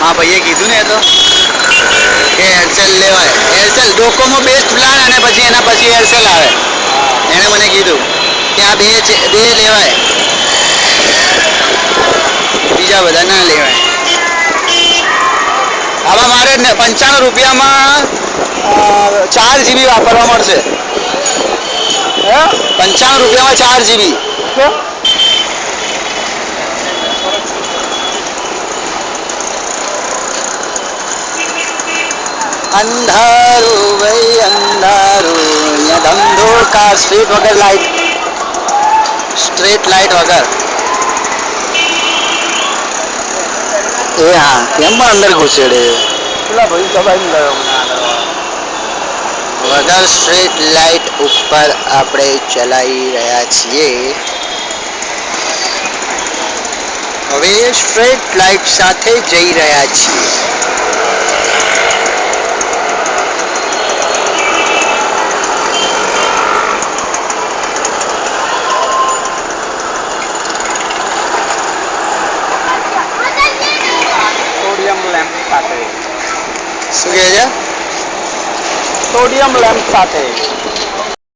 हाँ भैया कीधु ने तो કે એરસેલ લેવાય એરસેલ ડોકોમો બેસ્ટ પ્લાન અને પછી એના પછી એરસેલ આવે એણે મને કીધું કે આ બે લેવાય બીજા બધા ના લેવાય આમાં મારે 95 રૂપિયામાં 4 GB વાપરવા મળશે 95 રૂપિયામાં 4 GB અંધારું ભાઈ અંધારું અહીંયા ધંધોકાર સ્ટ્રીટ વગર લાઈટ સ્ટ્રીટ લાઈટ વગર એ હા કેમ પણ અંદર ઘૂસેડે પેલા ભાઈ દબાઈ ગયો વગર સ્ટ્રીટ લાઈટ ઉપર આપણે ચલાવી રહ્યા છીએ હવે સ્ટ્રીટ લાઈટ સાથે જઈ રહ્યા છીએ શું કહે છે સોડિયમ લેમ્પ સાથે